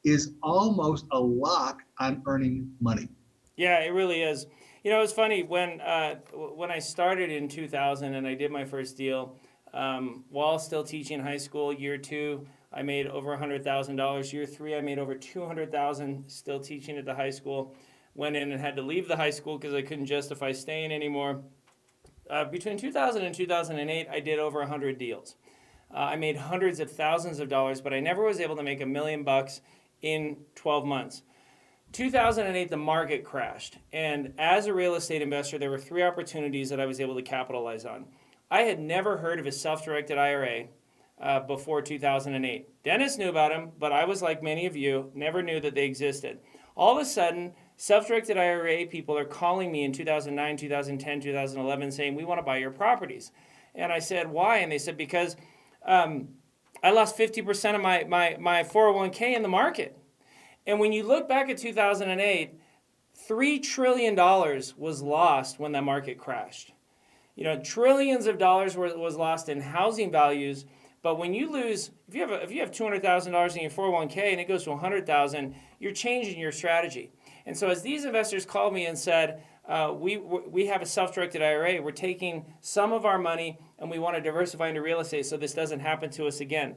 is almost a lock on earning money. Yeah, it really is. It's funny when I started in 2000 and I did my first deal, while still teaching high school. Year 2, I made over $100,000. Year 3, I made over $200,000 still teaching at the high school. Went in and had to leave the high school because I couldn't justify staying anymore. Between 2000 and 2008, I did over 100 deals. I made hundreds of thousands of dollars, but I never was able to make $1 million in 12 months. 2008, the market crashed. And as a real estate investor, there were 3 opportunities that I was able to capitalize on. I had never heard of a self-directed IRA before 2008. Dennis knew about them, but I was like many of you, never knew that they existed. All of a sudden, self-directed IRA people are calling me in 2009, 2010, 2011 saying, "We want to buy your properties." And I said, "Why?" And they said, "Because I lost 50% of my 401k in the market." And when you look back at 2008, $3 trillion was lost when the market crashed. Trillions of dollars was lost in housing values. But when you lose, if you have $200,000 in your 401k and it goes to $100,000, you're changing your strategy. And so as these investors called me and said, we have a self-directed IRA, we're taking some of our money and we want to diversify into real estate so this doesn't happen to us again.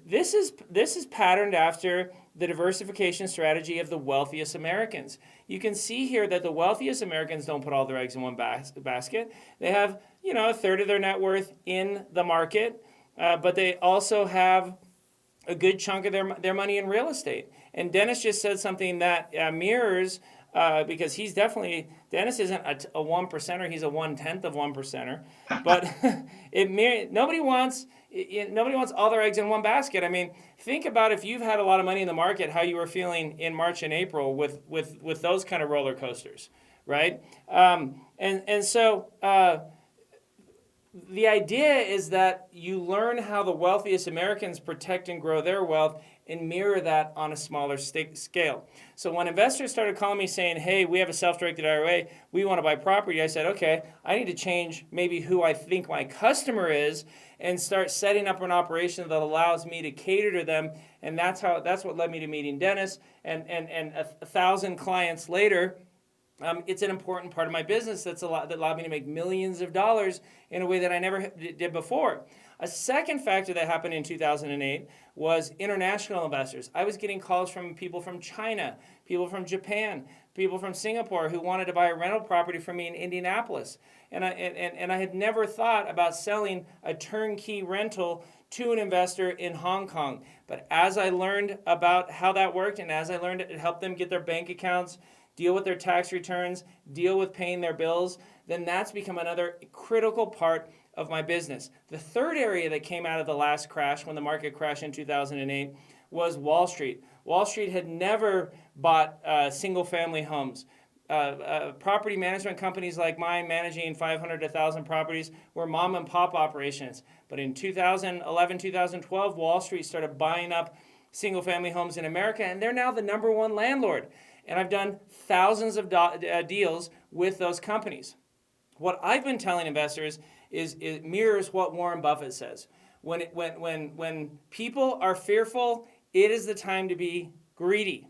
This is patterned after the diversification strategy of the wealthiest Americans. You can see here that the wealthiest Americans don't put all their eggs in one basket. They have, a third of their net worth in the market, but they also have a good chunk of their money in real estate. And Dennis just said something that mirrors, because Dennis isn't a 1%er, he's a 1/10 of 1%er. But nobody wants all their eggs in one basket. I mean, think about if you've had a lot of money in the market, how you were feeling in March and April with those kind of roller coasters, right? So the idea is that you learn how the wealthiest Americans protect and grow their wealth and mirror that on a smaller scale. So when investors started calling me saying, "Hey, we have a self-directed IRA, we want to buy property," I said, "Okay, I need to change maybe who I think my customer is and start setting up an operation that allows me to cater to them." And that's what led me to meeting Dennis, and 1,000 clients later. It's an important part of my business that allowed me to make millions of dollars in a way that I never did before. A second factor that happened in 2008 was international investors. I was getting calls from people from China, people from Japan, people from Singapore who wanted to buy a rental property from me in Indianapolis. And I had never thought about selling a turnkey rental to an investor in Hong Kong. But as I learned about how that worked, and as I learned it helped them get their bank accounts, deal with their tax returns, deal with paying their bills, then that's become another critical part of my business. The third area that came out of the last crash, when the market crashed in 2008, was Wall Street. Wall Street had never bought single-family homes. Property management companies like mine, managing 500 to 1,000 properties, were mom-and-pop operations. But in 2011, 2012, Wall Street started buying up single-family homes in America, and they're now the #1 landlord. And I've done thousands of deals with those companies. What I've been telling investors is it mirrors what Warren Buffett says. When people are fearful, it is the time to be greedy.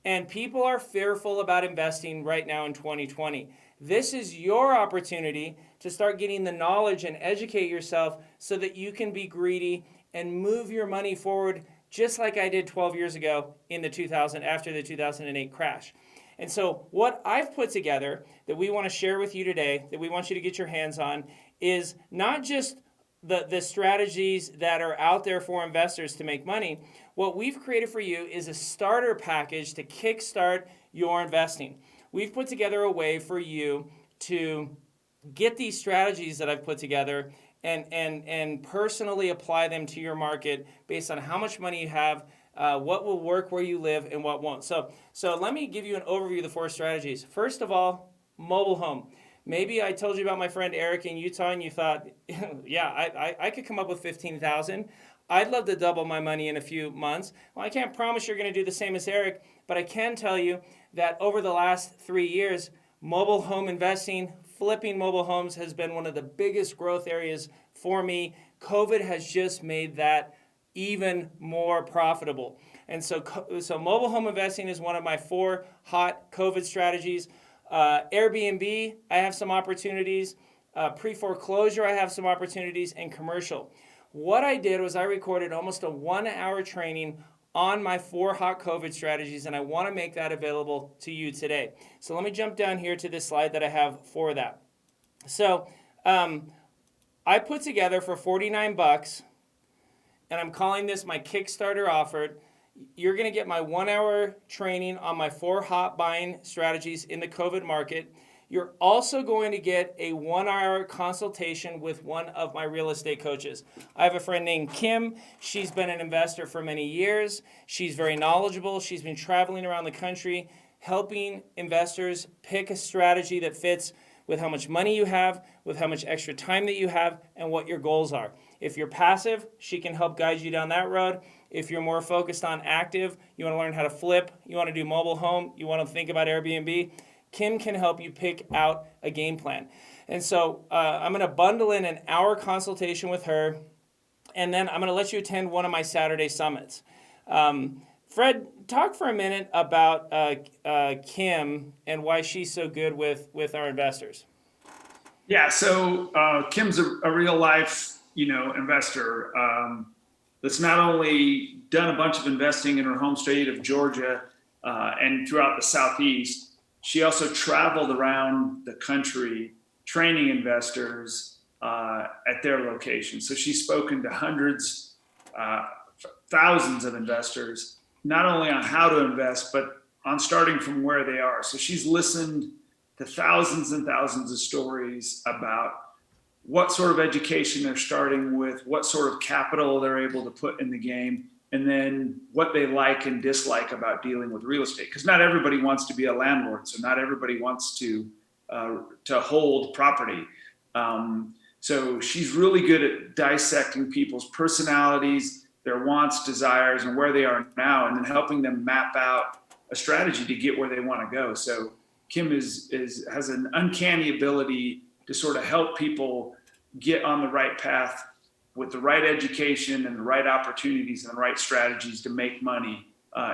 And people are fearful about investing right now in 2020. This is your opportunity to start getting the knowledge and educate yourself so that you can be greedy and move your money forward just like I did 12 years ago after the 2008 crash. And so what I've put together that we want to share with you today, that we want you to get your hands on, is not just the strategies that are out there for investors to make money. What we've created for you is a starter package to kickstart your investing. We've put together a way for you to get these strategies that I've put together and personally apply them to your market based on how much money you have, what will work where you live, and what won't. So let me give you an overview of the 4 strategies. First of all, mobile home. Maybe I told you about my friend Eric in Utah and you thought, yeah, I could come up with $15,000. I'd love to double my money in a few months. Well, I can't promise you're going to do the same as Eric, but I can tell you that over the last 3 years, mobile home investing, flipping mobile homes has been one of the biggest growth areas for me. COVID has just made that even more profitable. And so mobile home investing is one of my 4 hot COVID strategies. Airbnb, I have some opportunities. Pre-foreclosure, I have some opportunities. And commercial. What I did was I recorded almost a 1-hour training on my 4 hot COVID strategies, and I want to make that available to you today. So let me jump down here to this slide that I have for that. So I put together for $49, and I'm calling this my Kickstarter offer. You're going to get my 1-hour training on my 4 hot buying strategies in the COVID market. You're also going to get a 1-hour consultation with one of my real estate coaches. I have a friend named Kim. She's been an investor for many years. She's very knowledgeable. She's been traveling around the country helping investors pick a strategy that fits with how much money you have, with how much extra time that you have, and what your goals are. If you're passive, she can help guide you down that road. If you're more focused on active, you want to learn how to flip, you want to do mobile home, you want to think about Airbnb, Kim can help you pick out a game plan. And so I'm going to bundle in an hour consultation with her, and then I'm going to let you attend one of my Saturday summits. Fred, talk for a minute about Kim and why she's so good with our investors. Yeah, so Kim's a real life, investor that's not only done a bunch of investing in her home state of Georgia and throughout the Southeast. She also traveled around the country training investors at their locations. So she's spoken to hundreds, thousands of investors, not only on how to invest, but on starting from where they are. So she's listened to thousands and thousands of stories about what sort of education they're starting with, what sort of capital they're able to put in the game, and then what they like and dislike about dealing with real estate. Because not everybody wants to be a landlord, so not everybody wants to hold property. So she's really good at dissecting people's personalities, their wants, desires, and where they are now, and then helping them map out a strategy to get where they want to go. So Kim has an uncanny ability to sort of help people get on the right path with the right education and the right opportunities and the right strategies to make money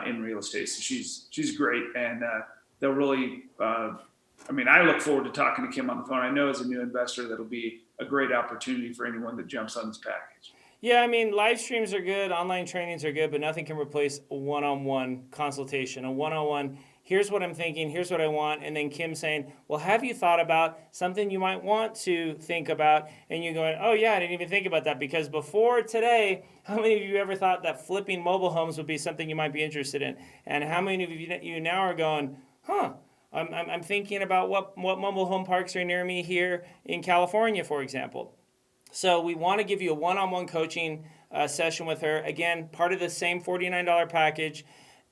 in real estate. So she's great, and they'll really. I look forward to talking to Kim on the phone. I know as a new investor that'll be a great opportunity for anyone that jumps on this package. Yeah, live streams are good, online trainings are good, but nothing can replace a one-on-one consultation, a one-on-one. Here's what I'm thinking, here's what I want, and then Kim saying, well, have you thought about something you might want to think about? And you're going, oh yeah, I didn't even think about that, because before today, how many of you ever thought that flipping mobile homes would be something you might be interested in? And how many of you now are going, I'm thinking about what mobile home parks are near me here in California, for example. So we want to give you a one-on-one coaching session with her. Again, part of the same $49 package.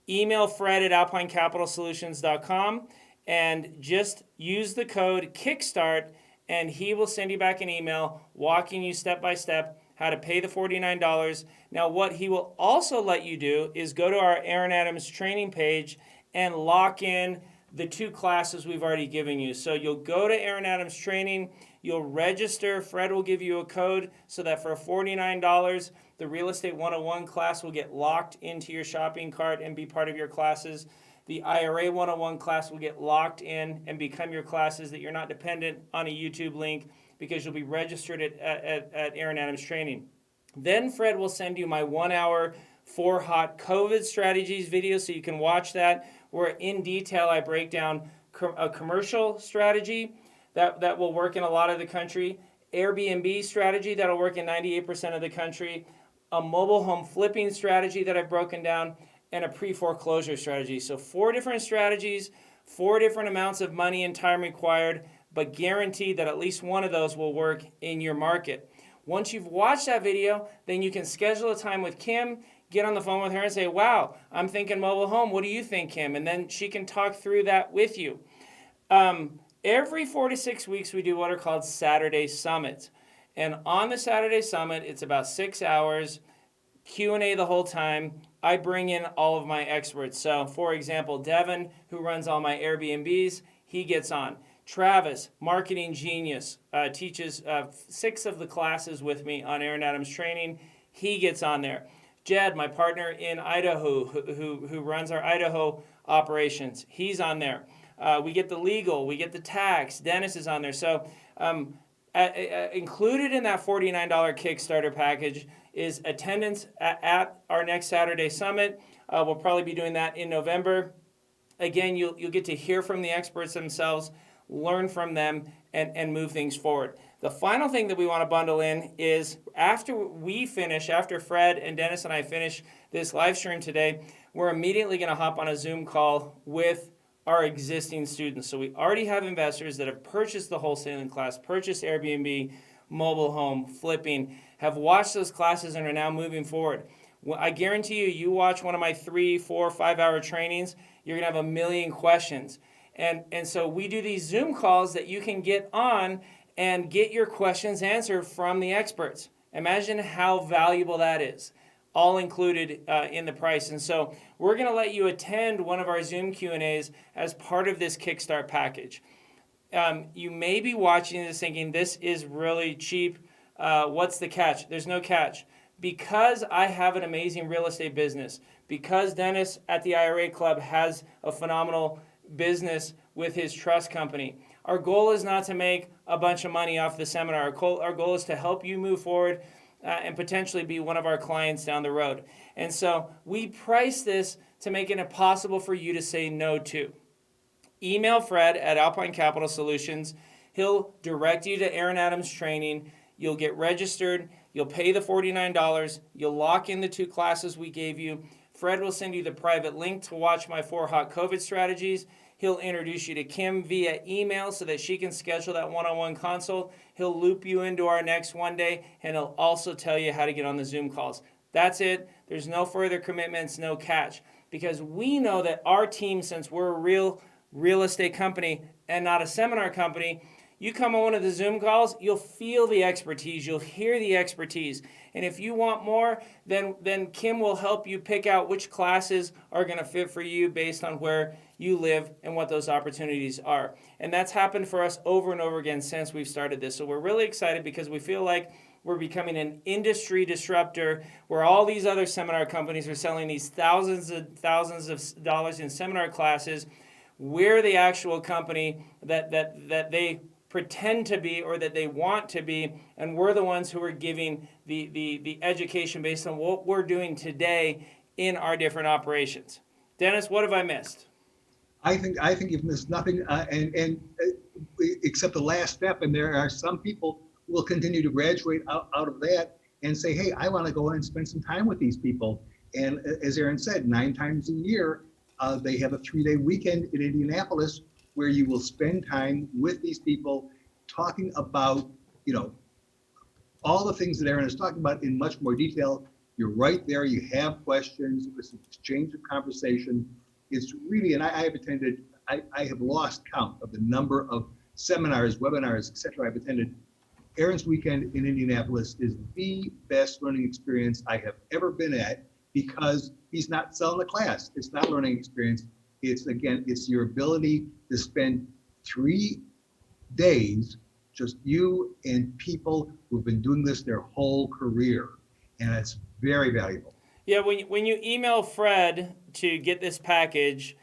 Email Fred at alpinecapitalsolutions.com and just use the code KICKSTART, and he will send you back an email walking you step by step how to pay the $49. Now, what he will also let you do is go to our Aaron Adams training page and lock in the 2 classes we've already given you. So you'll go to Aaron Adams training, you'll register, Fred will give you a code so that for $49, the Real Estate 101 class will get locked into your shopping cart and be part of your classes. The IRA 101 class will get locked in and become your classes that you're not dependent on a YouTube link because you'll be registered at Aaron Adams training. Then Fred will send you my 1-hour 4 hot COVID strategies video so you can watch that, where in detail I break down a commercial strategy that will work in a lot of the country, Airbnb strategy that'll work in 98% of the country, a mobile home flipping strategy that I've broken down, and a pre-foreclosure strategy. So 4 different strategies, 4 different amounts of money and time required, but guaranteed that at least one of those will work in your market. Once you've watched that video, then you can schedule a time with Kim, get on the phone with her and say, wow, I'm thinking mobile home. What do you think, Kim? And then she can talk through that with you. Every 4 to 6 weeks, we do what are called Saturday Summits. And on the Saturday Summit, it's about 6 hours, Q&A the whole time. I bring in all of my experts. So, for example, Devin, who runs all my Airbnbs, he gets on. Travis, marketing genius, teaches 6 of the classes with me on Aaron Adams training. He gets on there. Jed, my partner in Idaho, who runs our Idaho operations, he's on there. We get the legal, we get the tax. Dennis is on there. So included in that $49 Kickstarter package is attendance at our next Saturday Summit. We'll probably be doing that in November. Again, you'll get to hear from the experts themselves, learn from them, and move things forward. The final thing that we want to bundle in is after Fred and Dennis and I finish this live stream today, we're immediately going to hop on a Zoom call with our existing students. So we already have investors that have purchased the wholesaling class, purchased Airbnb, mobile home, flipping, have watched those classes and are now moving forward. I guarantee you watch one of my 3, 4, 5-hour trainings, you're going to have a million questions. And so we do these Zoom calls that you can get on and get your questions answered from the experts. Imagine how valuable that is, all included in the price. And so we're going to let you attend one of our Zoom Q&As as part of this Kickstart package. You may be watching this thinking, this is really cheap. What's the catch? There's no catch. Because I have an amazing real estate business, because Dennis at the IRA Club has a phenomenal business with his trust company, our goal is not to make a bunch of money off the seminar. Our goal is to help you move forward and potentially be one of our clients down the road. And so we price this to make it impossible for you to say no to. Email Fred at Alpine Capital Solutions. He'll direct you to Aaron Adams training. You'll get registered. You'll pay the $49. You'll lock in the 2 classes we gave you. Fred will send you the private link to watch my 4 hot COVID strategies. He'll introduce you to Kim via email so that she can schedule that one-on-one consult. He'll loop you into our next one day, and he'll also tell you how to get on the Zoom calls. That's it. There's no further commitments, no catch. Because we know that our team, since we're a real estate company and not a seminar company, you come on one of the Zoom calls, you'll feel the expertise, you'll hear the expertise. And if you want more, then Kim will help you pick out which classes are going to fit for you based on where you live and what those opportunities are. And that's happened for us over and over again since we've started this. So we're really excited because we feel like we're becoming an industry disruptor where all these other seminar companies are selling these thousands of dollars in seminar classes. We're the actual company that they pretend to be or that they want to be, and we're the ones who are giving the education based on what we're doing today in our different operations. Dennis, what have I missed? I think you've missed nothing, except the last step. And there are some people who will continue to graduate out of that and say, hey, I want to go and spend some time with these people. And as Aaron said, 9 times a year, they have a 3-day weekend in Indianapolis where you will spend time with these people talking about, all the things that Aaron is talking about in much more detail. You're right there. You have questions. It's an exchange of conversation. It's really, and I have lost count of the number of seminars, webinars, etc. I've attended. Aaron's weekend in Indianapolis is the best learning experience I have ever been at because he's not selling a class. It's not a learning experience. It's your ability to spend 3 days, just you and people who've been doing this their whole career. And it's very valuable. Yeah, when you email Fred to get this package,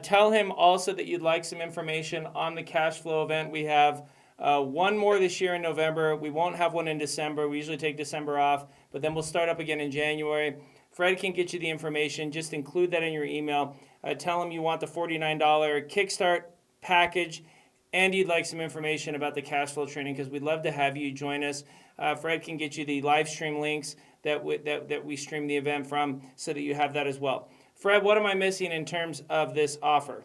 tell him also that you'd like some information on the cash flow event. We have one more this year in November. We won't have one in December. We usually take December off, but then we'll start up again in January. Fred can get you the information. Just include that in your email. Tell him you want the $49 Kickstart package, and you'd like some information about the cash flow training because we'd love to have you join us. Fred can get you the live stream links that we stream the event from so that you have that as well. Fred, what am I missing in terms of this offer?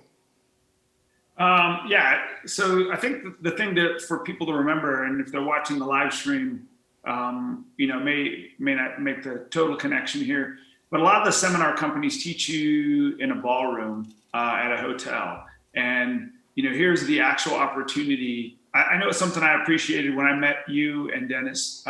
Yeah, so I think the thing that for people to remember, and if they're watching the live stream, may not make the total connection here, but a lot of the seminar companies teach you in a ballroom at a hotel. And, here's the actual opportunity. I know it's something I appreciated when I met you and Dennis,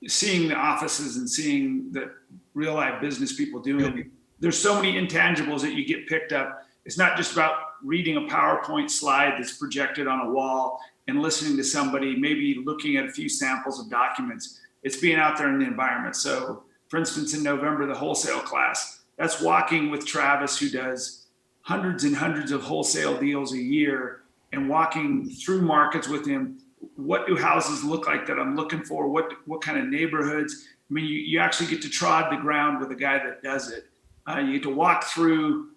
seeing the offices and seeing the real life business people doing. There's so many intangibles that you get picked up. It's not just about reading a PowerPoint slide that's projected on a wall and listening to somebody, maybe looking at a few samples of documents. It's being out there in the environment. So for instance, in November, the wholesale class, that's walking with Travis, who does hundreds and hundreds of wholesale deals a year, and walking through markets with him. What do houses look like that I'm looking for? What kind of neighborhoods? I mean, you actually get to trod the ground with a guy that does it. You get to walk through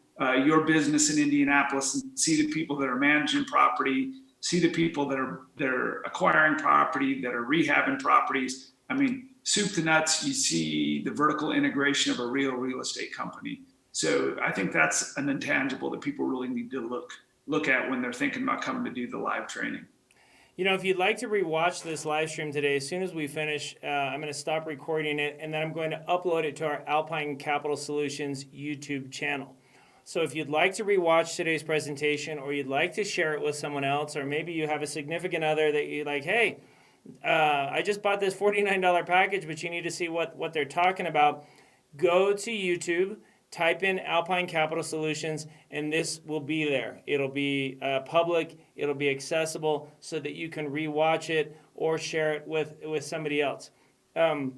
your business in Indianapolis and see the people that are managing property, see the people that are acquiring property, that are rehabbing properties. I mean, soup to nuts, you see the vertical integration of a real estate company. So I think that's an intangible that people really need to look at when they're thinking about coming to do the live training. If you'd like to rewatch this live stream today, as soon as we finish, I'm going to stop recording it, and then I'm going to upload it to our Alpine Capital Solutions YouTube channel. So if you'd like to rewatch today's presentation, or you'd like to share it with someone else, or maybe you have a significant other that you're like, hey, I just bought this $49 package, but you need to see what they're talking about, go to YouTube, type in Alpine Capital Solutions, and this will be there. It'll be public, it'll be accessible so that you can rewatch it or share it with somebody else. And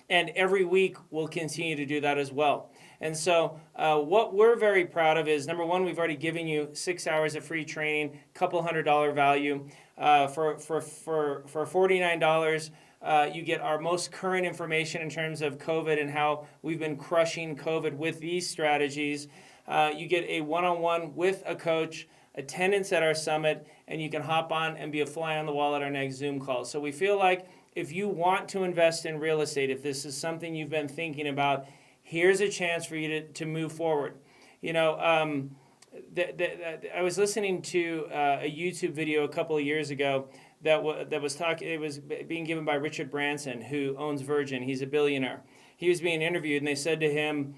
every week we'll continue to do that as well. And so what we're very proud of is, number one, we've already given you 6 hours of free training, couple $100 value. For $49, you get our most current information in terms of COVID and how we've been crushing COVID with these strategies. You get a one-on-one with a coach, attendance at our summit, and you can hop on and be a fly on the wall at our next Zoom call. So we feel like if you want to invest in real estate, if this is something you've been thinking about, here's a chance for you to move forward. I was listening to a YouTube video a couple of years ago that was talking. It was being given by Richard Branson, who owns Virgin. He's a billionaire. He was being interviewed, and they said to him,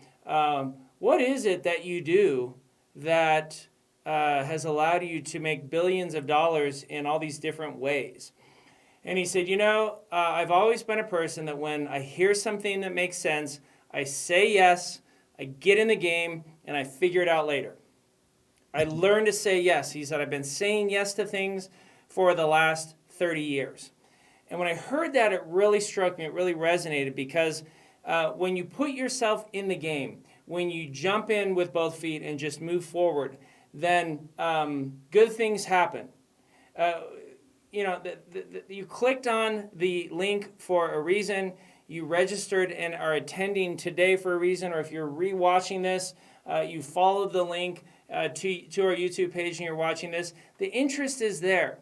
"What is it that you do that has allowed you to make billions of dollars in all these different ways?" And he said, I've always been a person that when I hear something that makes sense, I say yes, I get in the game, and I figure it out later. I learned to say yes. He said, I've been saying yes to things for the last 30 years. And when I heard that, it really struck me. It really resonated because when you put yourself in the game, when you jump in with both feet and just move forward, then good things happen. You clicked on the link for a reason. You registered and are attending today for a reason, or if you're rewatching this, you followed the link to our YouTube page and you're watching this. The interest is there.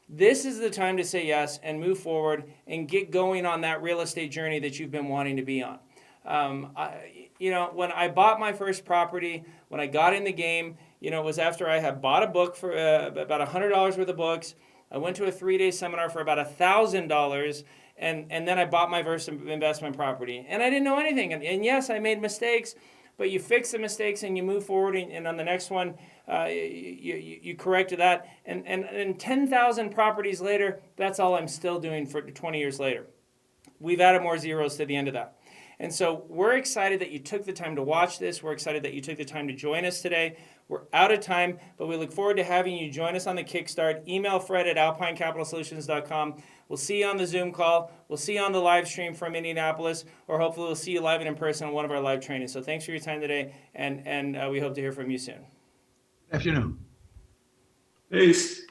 This is the time to say yes and move forward and get going on that real estate journey that you've been wanting to be on. When I bought my first property, when I got in the game, it was after I had bought a book for about $100 worth of books. I went to a 3-day seminar for about $1,000, and then I bought my first investment property. And I didn't know anything. And yes, I made mistakes, but you fix the mistakes and you move forward, and on the next one, you corrected that. And 10,000 properties later, that's all I'm still doing for 20 years later. We've added more zeros to the end of that. And so we're excited that you took the time to watch this. We're excited that you took the time to join us today. We're out of time, but we look forward to having you join us on the Kickstart. Email Fred at alpinecapitalsolutions.com. We'll see you on the Zoom call. We'll see you on the live stream from Indianapolis, or hopefully we'll see you live and in person on one of our live trainings. So thanks for your time today, and we hope to hear from you soon. Good afternoon. Peace.